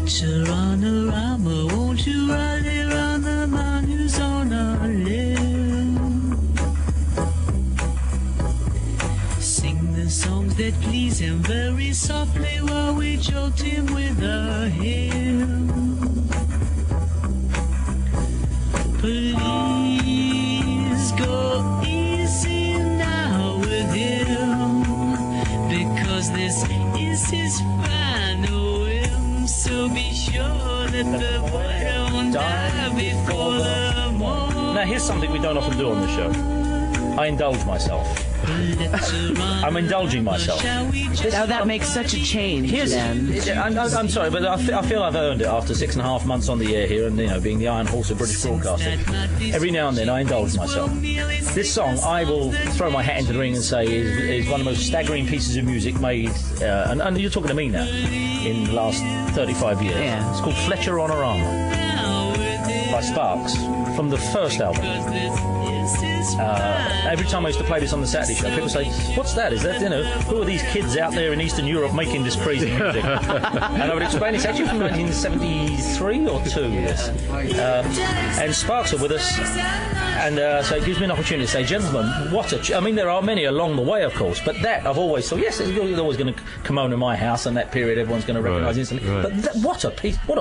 Let's-a-run-a-rama, won't you ride it round the man who's on our left? Sing the songs that please him very softly while we jolt him with our hair. Please go easy now with him, because this is his final whim. So be sure that the boy don't die before the morn. Now here's something we don't often do on the show. I indulge myself. I'm indulging myself. Now that makes such a change. I'm sorry, but I feel I've earned it after 6.5 months on the air here, and being the Iron Horse of British broadcasting. Every now and then I indulge myself. This song, I will throw my hat into the ring and say, is one of the most staggering pieces of music made, and you're talking to me now, in the last 35 years. Yeah. It's called Fletcher on a Rama by Sparks, from the first album. Every time I used to play this on the Saturday show, people say, what's that? Is that, who are these kids out there in Eastern Europe making this crazy music? And I would explain it's actually from 1973 or 2, this. And Sparks are with us, and so it gives me an opportunity to say, gentlemen, I mean, there are many along the way, of course, but that I've always thought, yes, it's always going to come on in my house, and that period everyone's going to recognise instantly. Right. But what a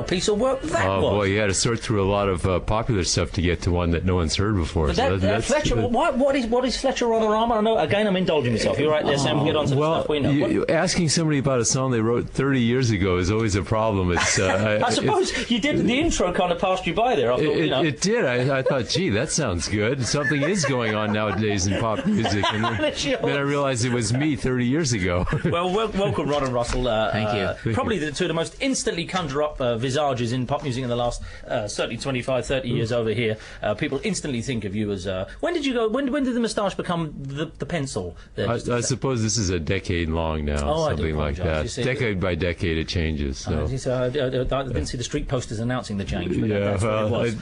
piece of work that was. Oh, boy, you had to sort through a lot of popular stuff to get to one that no one's heard before. But that's Fletcher, what is Fletcher on a Rama? I know, again, I'm indulging myself. You're right there, Sam. We'll get on to the stuff we know. Asking somebody about a song they wrote 30 years ago is always a problem. It's, I suppose you did. The intro kind of passed you by there. I thought, it did. I thought, gee, that sounds good. Something is going on nowadays in pop music. And then I realized it was me 30 years ago. Well, welcome, Rod and Russell. Thank you. Probably the two of the most instantly conjure up visages in pop music in the last certainly 25, 30 years over here. People instantly think of you as... when did you go? When did the moustache become the pencil? I suppose this is a decade long now, something like that. Decade by decade, it changes. So. I didn't see the street posters announcing the change. But yeah, that's what it was.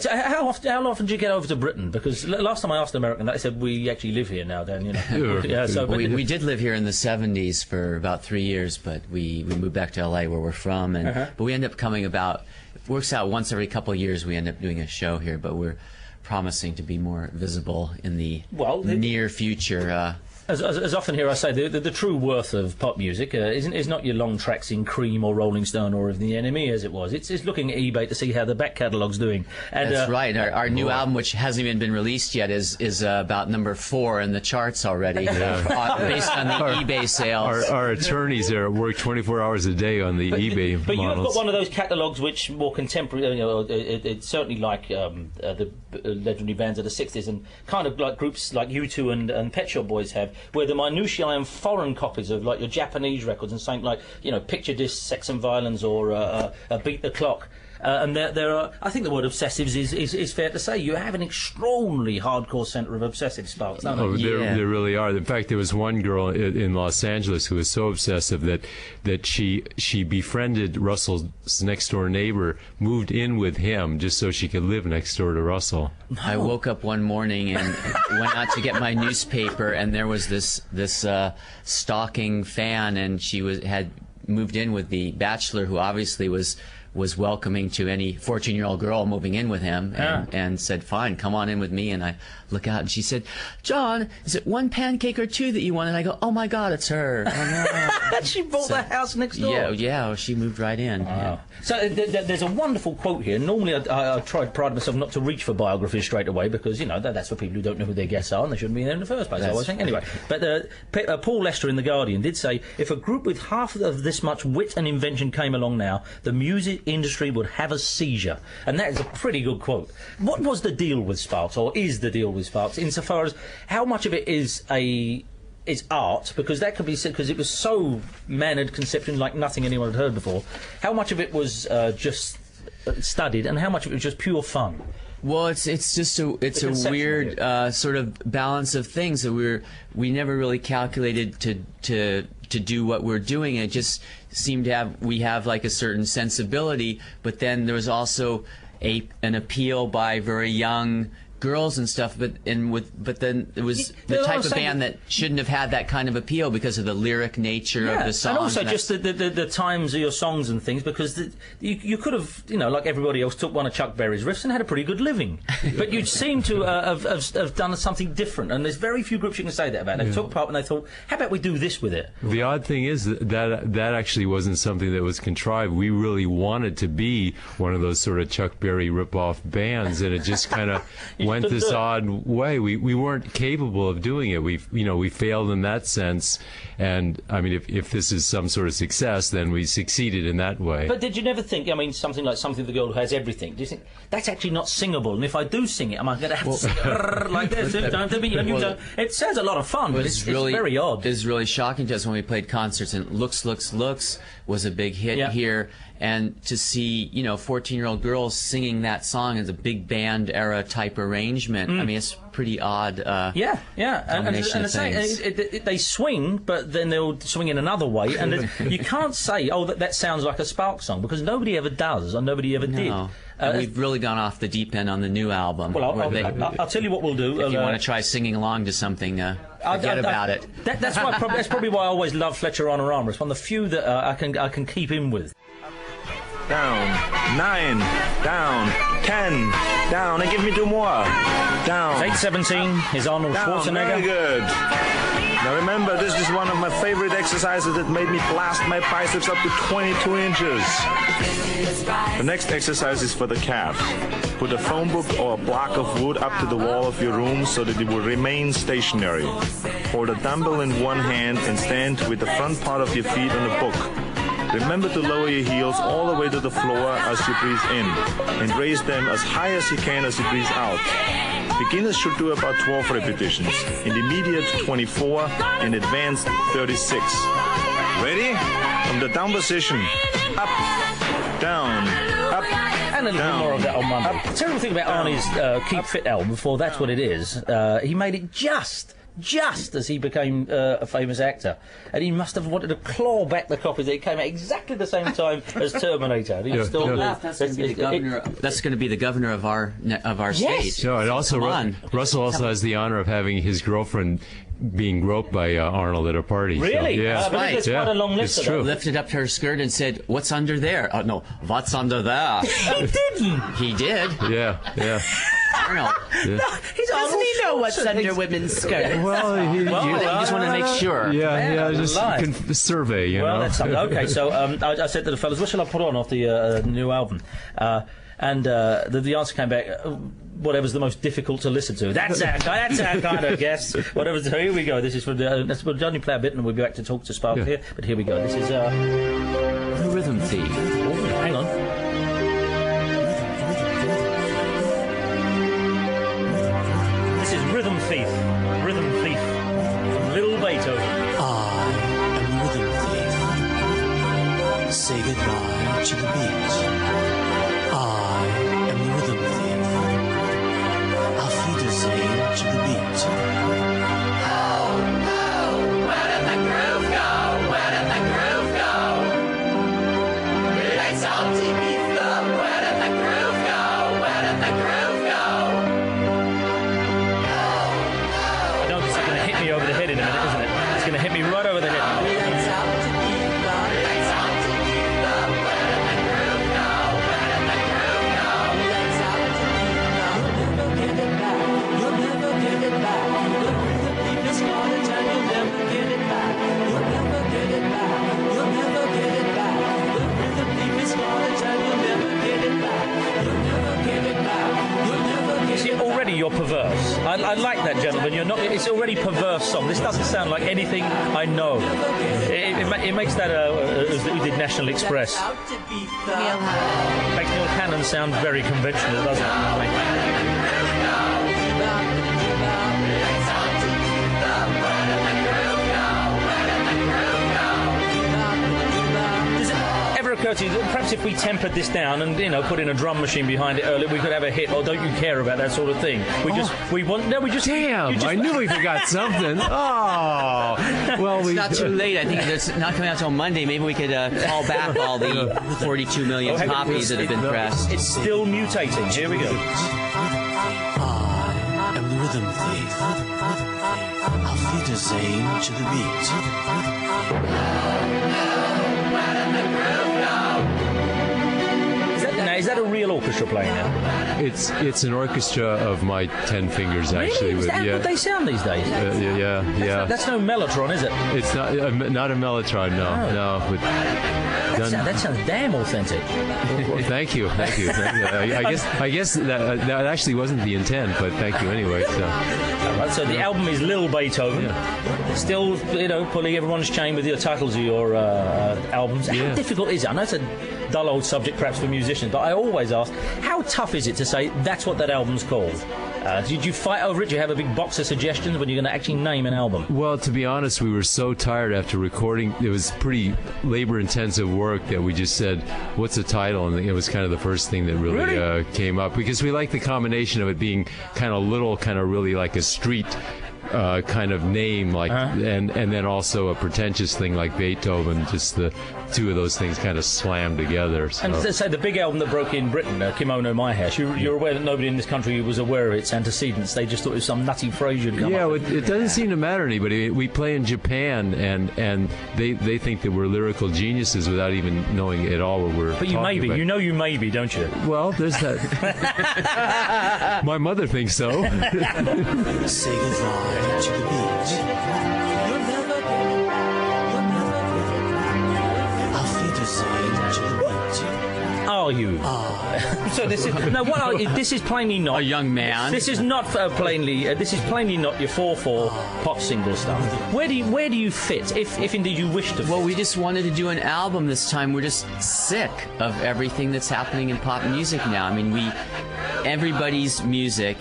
How often do you get over to Britain? Because last time I asked an American, they said we actually live here now. Dan, yeah. So we did live here in the '70s for about 3 years, but we moved back to LA, where we're from, and but we end up coming about. It works out once every couple of years. We end up doing a show here, but we're promising to be more visible in the near future. As often here I say, the true worth of pop music is not your long tracks in Cream or Rolling Stone or of The Enemy, as it was. It's looking at eBay to see how the back catalogue's doing. And, that's right. Our new album, which hasn't even been released yet, is about number 4 in the charts already, based on the eBay sales. Our attorneys are at work 24 hours a day on the eBay But models. you've got one of those catalogues which more contemporary, it's certainly like the legendary bands of the 60s, and kind of like groups like U2 and Pet Shop Boys have, where the minutiae and foreign copies of like your Japanese records and something like Picture Disc, Sex and Violence, or Beat the Clock. And there are, I think the word obsessives is fair to say. You have an extraordinarily hardcore centre of obsessive Sparks, don't you? There really are. In fact, there was one girl in Los Angeles who was so obsessive that she befriended Russell's next door neighbor, moved in with him just so she could live next door to Russell. I woke up one morning and went out to get my newspaper, and there was this stalking fan, and she had moved in with the bachelor, who obviously was welcoming to any 14-year-old girl moving in with him, and said, fine, come on in with me. And I look out, and she said, John, is it 1 pancake or 2 that you want? And I go, oh my God, it's her. Oh, no. She bought the house next door. Yeah, she moved right in. Wow. Yeah. So there's a wonderful quote here. Normally I try to pride myself not to reach for biographies straight away, because that's for people who don't know who their guests are, and they shouldn't be there in the first place, I always think. Anyway, but Paul Lester in The Guardian did say, if a group with half of this much wit and invention came along now, the music industry would have a seizure. And that is a pretty good quote. What was the deal with Sparks, or is the deal with Sparks, insofar as how much of it is art, because that could be said, because it was so mannered conception like nothing anyone had heard before. How much of it was just studied, and how much of it was just pure fun? Well, it's just a weird sort of balance of things that we never really calculated to do what we're doing. It just seemed to we have like a certain sensibility, but then there was also an appeal by very young girls and stuff, but then it was the type of band that shouldn't have had that kind of appeal because of the lyric nature of the songs. And also just the times of your songs and things, because you could have, like everybody else, took one of Chuck Berry's riffs and had a pretty good living. But you seem to have done something different, and there's very few groups you can say that about. They took part and they thought, how about we do this with it? The odd thing is that actually wasn't something that was contrived. We really wanted to be one of those sort of Chuck Berry rip-off bands, and it just kind of went this odd way. We weren't capable of doing it. We failed in that sense. And I mean, if this is some sort of success, then we succeeded in that way. But did you never think, something like Something for the Girl Who Has Everything, do you think that's actually not singable? And if I do sing it, am I going to have to sing it like this? It sounds a lot of fun, but it's very odd. It's really shocking to us when we played concerts, and Looks was a big hit here. And to see, 14-year-old girls singing that song as a big band era type arrangement, I mean, it's pretty odd. Combination of things. They swing, but then they'll swing in another way, and you can't say, that sounds like a SPARKS song, because nobody ever does, or nobody ever did. And we've really gone off the deep end on the new album. Well, I'll tell you what we'll do. If you want to try singing along to something, forget about it. That's probably why I always love Fletcher Honorama. It's one of the few that I can keep in with. Down, 9, down, 10, down, and give me 2 more. Down. It's 8:17 is Arnold Schwarzenegger. Very good. Now remember, this is one of my favorite exercises that made me blast my biceps up to 22 inches. The next exercise is for the calf. Put a phone book or a block of wood up to the wall of your room so that it will remain stationary. Hold a dumbbell in one hand and stand with the front part of your feet on the book. Remember to lower your heels all the way to the floor as you breathe in, and raise them as high as you can as you breathe out. Beginners should do about 12 repetitions, intermediate 24, and advanced 36. Ready? From the down position, up, down, up, and a little bit more of that on Monday. The terrible thing about Arnie's Keep Fit album, before that's what it is, he made it just as he became a famous actor, and he must have wanted to claw back the copies that came out exactly the same time as Terminator. That's going to be the governor of our state. No, and also Russell also has the honor of having his girlfriend being groped by Arnold at a party. Really? So, yeah, there's quite a long list. It's true. Lifted up her skirt and said, "What's under there?" Oh no, what's under there? He didn't. He did. Yeah. Arnold. No, doesn't he know what's under women's skirts? Well, you just want to make sure. Yeah, just survey, you know. That's something. Okay, so I said to the fellas, what shall I put on off the new album? And the answer came back, whatever's the most difficult to listen to. That's our kind of guess. Whatever's. So here we go. This is from we'll only play a bit and we'll be back to talk to Spark here. But here we go. This is The Rhythm Thief. Oh, hang on. This is Rhythm Thief. Rhythm Thief from Little Beethoven. I am the rhythm thief. Say goodbye to the beat. I am the rhythm thief. Auf Wiedersehen to the beat. Where did the groove go? Where did the groove go? It's empty beat them. Where did the groove go? Where did the groove go? I know this is going to hit me over the head in a minute, isn't it? It's going to hit me right over the head. Already you're perverse. I like that, gentlemen. You're not. It's already perverse song. This doesn't sound like anything I know. It makes that as we did National Express. Makes Neil Cannon sound very conventional, doesn't it? Perhaps if we tempered this down and put in a drum machine behind it earlier, we could have a hit. Or don't you care about that sort of thing? I knew we forgot something. Oh, well, it's not too late. I think it's not coming out till Monday. Maybe we could call back all the 42 million copies that have been pressed. It's still mutating. Here we go. I rhythm thief. Auf Wiedersehen to the beat. Is that a real orchestra playing now? It's an orchestra of my 10 fingers, actually. Really? Is that how good they sound these days? Yeah. That's no mellotron, is it? It's not a mellotron, no. But that sounds damn authentic. well, thank you. I guess that actually wasn't the intent, but thank you anyway. So. All right, so the album is Lil Beethoven. Yeah. Still, pulling everyone's chain with your titles of your albums. How difficult is it? I know it's a dull old subject perhaps for musicians, but I always ask, how tough is it to say that's what that album's called? Did you fight over it? Do you have a big box of suggestions when you're going to actually name an album? Well, to be honest, we were so tired after recording. It was pretty labor-intensive work that we just said, what's the title? And it was kind of the first thing that really came up, because we like the combination of it being kind of little, kind of really like a street kind of name, like, and then also a pretentious thing like Beethoven. Just the two of those things kind of slammed together. So. And let's say the big album that broke in Britain, Kimono My House, you're aware that nobody in this country was aware of its antecedents. They just thought it was some nutty phrase you'd come up with. It doesn't seem to matter to anybody. We play in Japan, and they think that we're lyrical geniuses without even knowing at all what we're But you may be. about. You know you may be, don't you? Well, there's that. My mother thinks so. Say goodbye to the beat. You're never going. Auf Wiedersehen to the beat. Are you? So this is this is plainly not A young man. This is not plainly. This is plainly not your 4/4 pop single stuff. Where do you fit, if indeed you wish to fit? Well, we just wanted to do an album this time. We're just sick of everything that's happening in pop music now. I mean, everybody's music.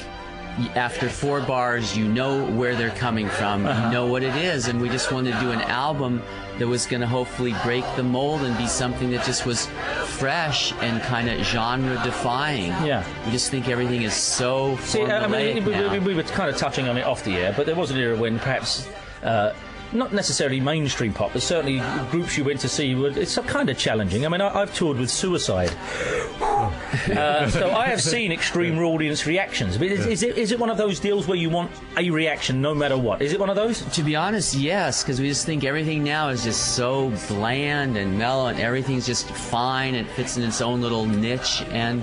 After 4 bars, you know where they're coming from, you know what it is, and we just wanted to do an album that was going to hopefully break the mold and be something that just was fresh and kind of genre-defying. Yeah. We just think everything is so formulaic now. we were kind of touching on it off the air, but there was an era when perhaps... not necessarily mainstream pop, but certainly groups you went to see it's kind of challenging. I mean, I've toured with Suicide, so I have seen extreme audience reactions. But is it one of those deals where you want a reaction no matter what? Is it one of those? To be honest, yes, because we just think everything now is just so bland and mellow, and everything's just fine. It fits in its own little niche, and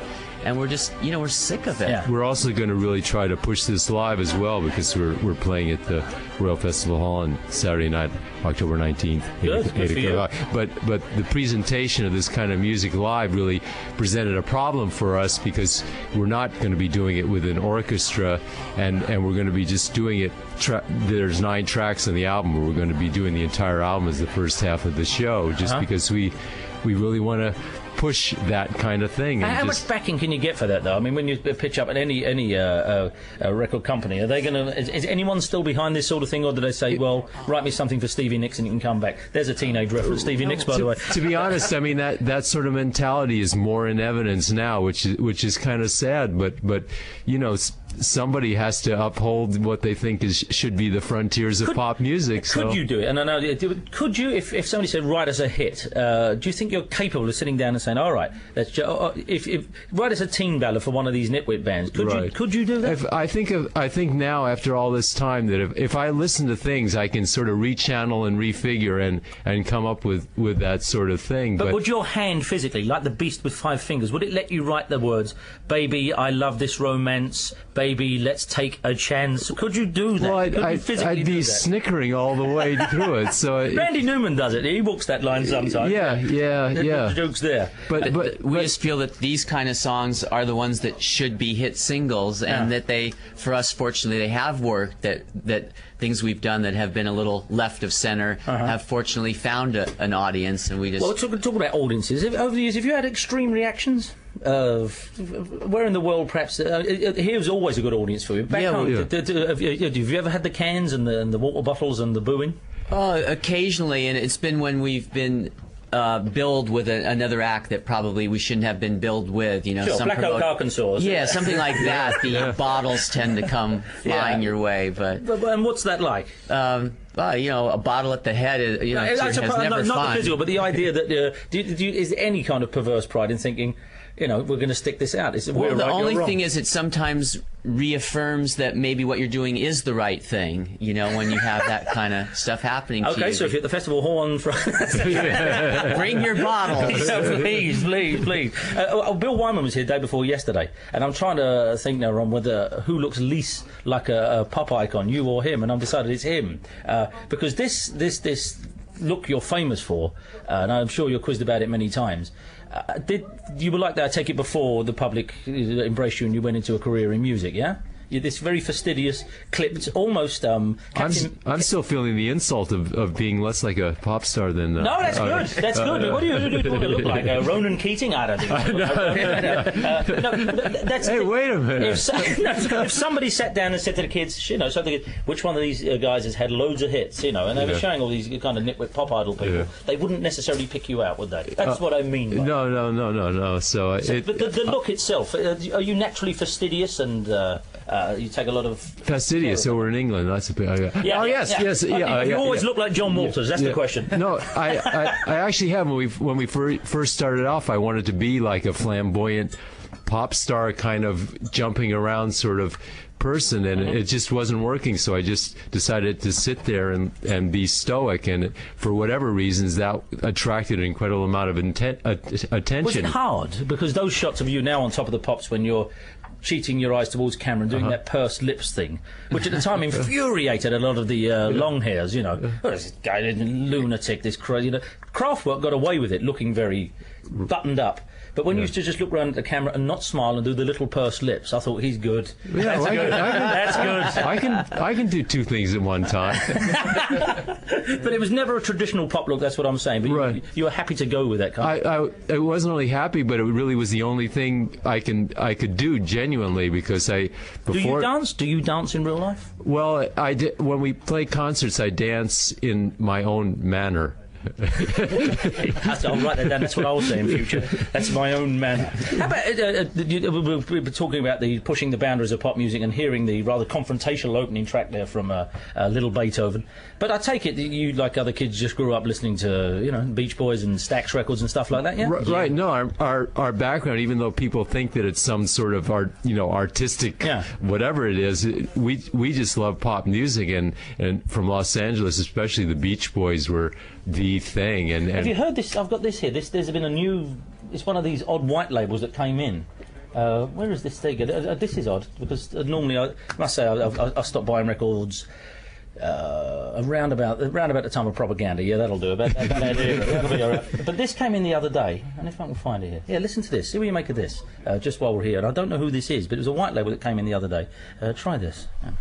we're just, we're sick of it. Yeah. We're also going to really try to push this live as well, because we're playing at the Royal Festival Hall on Saturday night, October 19th. Good for you. But the presentation of this kind of music live really presented a problem for us, because we're not going to be doing it with an orchestra, and we're going to be just doing it. There's 9 tracks on the album, but we're going to be doing the entire album as the first half of the show, just because we really want to push that kind of thing. How much backing can you get for that, though? I mean, when you pitch up at any record company, are they going to? Is anyone still behind this sort of thing, or do they say, "Well, write me something for Stevie Nicks and you can come back"? There's a teenage reference, Stevie Nicks, by the way. To be honest, I mean that sort of mentality is more in evidence now, which is kind of sad. But somebody has to uphold what they think should be the frontiers of pop music. Could you do it? And I know, could you, if somebody said, write us a hit, do you think you're capable of sitting down and saying, all right, let's if write us a teen ballad for one of these nitwit bands? Could you do that? I think now, after all this time, that if I listen to things, I can sort of rechannel and refigure and come up with that sort of thing. But would your hand physically, like the beast with 5 fingers, would it let you write the words, "Baby, I love this romance, baby, let's take a chance"? Could you do that? Well, I'd be snickering all the way through it. So Randy Newman does it. He walks that line sometimes. Yeah. The joke's there. But we just feel that these kind of songs are the ones that should be hit singles, and that for us, fortunately, they have worked. That things we've done that have been a little left of center have fortunately found an audience, and we just. Well, talk about audiences. Over the years, have you had extreme reactions? Where in the world, perhaps here's always a good audience for you. Back home, have you ever had the cans and the water bottles and the booing? Occasionally, and it's been when we've been billed with another act that probably we shouldn't have been billed with. Sure, some Black Oak, Arkansas. Yeah, something like that. The bottles tend to come flying your way, but and what's that like? Well, a bottle at the head is, has never not fun. the physical, but the idea that is there any kind of perverse pride in thinking, you know, we're going to stick this out. Well, the only thing is it sometimes reaffirms that maybe what you're doing is the right thing, you know, when you have that kind of stuff happening to you. Okay, so if you're at the festival hall on Friday... Bring your bottles. Yeah, please. Bill Wyman was here the day before yesterday, and I'm trying to think now, Ron, whether who looks least like a pop icon, you or him, and I've decided it's him. Because this look you're famous for, and I'm sure you're quizzed about it many times, did you were like that, I take it, before the public embraced you and you went into a career in music, yeah? You're this very fastidious, clipped, almost... I'm still feeling the insult of being less like a pop star than... no, that's good. That's good. What do you look like? Ronan Keating? I don't think so. Hey, wait a minute. If somebody sat down and said to the kids, you know, which one of these guys has had loads of hits, you know, and they were showing all these kind of nitwit pop idol people, they wouldn't necessarily pick you out, would they? That's what I mean. No. But the look itself, are you naturally fastidious and... you take a lot of... Fastidious, so we're in England, that's a bit... yes. You always look like John Walters, that's the question. No, I actually have. When we first started off, I wanted to be like a flamboyant pop star kind of jumping around sort of person, and it just wasn't working, so I just decided to sit there and be stoic, and for whatever reasons that attracted an incredible amount of attention. Was it hard? Because those shots of you now on top of the pops when you're cheating your eyes towards camera and doing that pursed lips thing, which at the time infuriated a lot of the long hairs, you know. Oh, this guy, lunatic, this crazy... You know. Kraftwerk got away with it, looking very buttoned up. But when you used to just look around at the camera and not smile and do the little pursed lips, I thought, he's good. Yeah, That's good. That's good. I can do two things at one time. But it was never a traditional pop look, that's what I'm saying. But you were happy to go with that kind of... I wasn't only happy, but it really was the only thing I could do genuinely, because before... Do you dance? Do you dance in real life? Well, I did, when we play concerts, I dance in my own manner. I'll write that down. That's what I'll say in future. That's my own man. How about we were talking about the pushing the boundaries of pop music and hearing the rather confrontational opening track there from Little Beethoven. But I take it that you, like other kids, just grew up listening to, you know, Beach Boys and Stax records and stuff like that. Yeah. Right. No, our background, even though people think that it's some sort of artistic whatever it is, we just love pop music, and from Los Angeles, especially the Beach Boys were the thing. And have you heard this? I've got this here. There's been a new... It's one of these odd white labels that came in. Where is this thing? This is odd, because normally I must say I stopped buying records around about the time of Propaganda. Yeah, that'll do. That'll be all right. But this came in the other day, and if I can find it here. Yeah, listen to this. See what you make of this. Just while we're here, and I don't know who this is, but it was a white label that came in the other day. Try this. Yeah.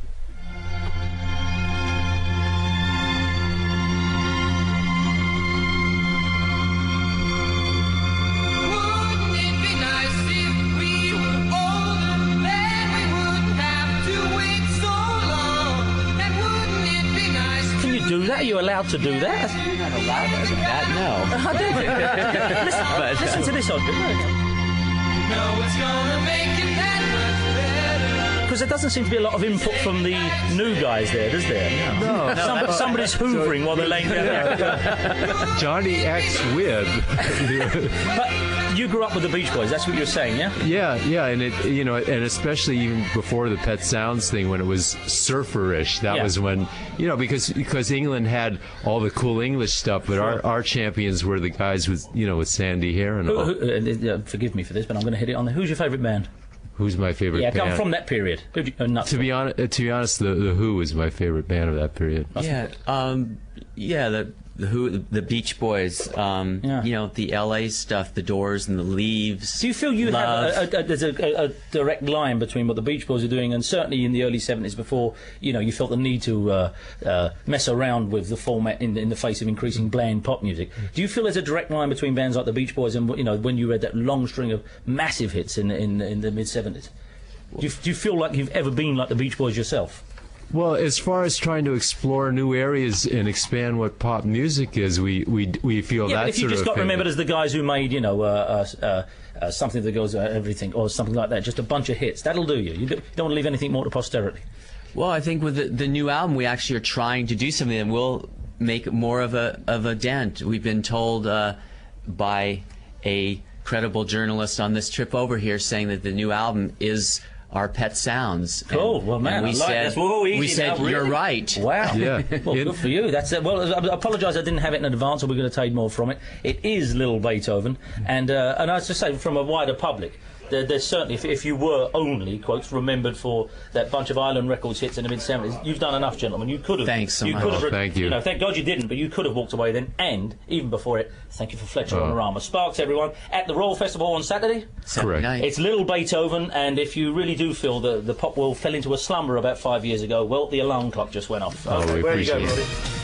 Are you allowed to do that? You're not allowed to do that, no. Listen to this, Audrey. No, it's gonna make it that much better. Because there doesn't seem to be a lot of input from the new guys there, does there? No. Somebody's hoovering while they're laying down. Johnny X with. But you grew up with the Beach Boys. That's what you're saying, yeah? Yeah, and and especially even before the Pet Sounds thing, when it was surferish. That was when, because England had all the cool English stuff, but our champions were the guys with sandy hair and all. Forgive me for this, but I'm going to hit it on there. Who's your favourite band? Who's my favorite band? Yeah, come from that period. To be honest, the Who is my favorite band of that period. The Who, the Beach Boys, the LA stuff, the Doors and the Leaves. Do you feel you have there's a direct line between what the Beach Boys are doing, and certainly in the early 70s, before you felt the need to mess around with the format in the face of increasing bland pop music? Do you feel there's a direct line between bands like the Beach Boys and when you read that long string of massive hits in the mid 70s? Do you feel like you've ever been like the Beach Boys yourself? Well, as far as trying to explore new areas and expand what pop music is, we feel that but if you sort just of got thing. remembered as the guys who made something that goes everything or something like that, just a bunch of hits, that'll do you. You don't want to leave anything more to posterity. Well, I think with the new album, we actually are trying to do something that will make more of a dent. We've been told by a credible journalist on this trip over here saying that the new album is our pet sounds. Cool. Well, man, and we I like said, this. Whoa, easy we said now, really? you're right. Wow. Yeah. Well, good for you. That's well. I apologise I didn't have it in advance, or we're going to take more from it. It is Little Beethoven, and I was just saying from a wider public. There's certainly, if you were only, quotes, remembered for that bunch of Island Records hits in the mid-70s, you've done enough, gentlemen. You could have. Thanks so much. Oh, thank you. Thank God you didn't, but you could have walked away then. And, even before it, thank you for Fletcher Honorama. Sparks, everyone, at the Royal Festival on Saturday. Correct. Night. It's Little Beethoven, and if you really do feel the pop world fell into a slumber about 5 years ago, well, the alarm clock just went off. Oh, we where you go, appreciate it. Roddy?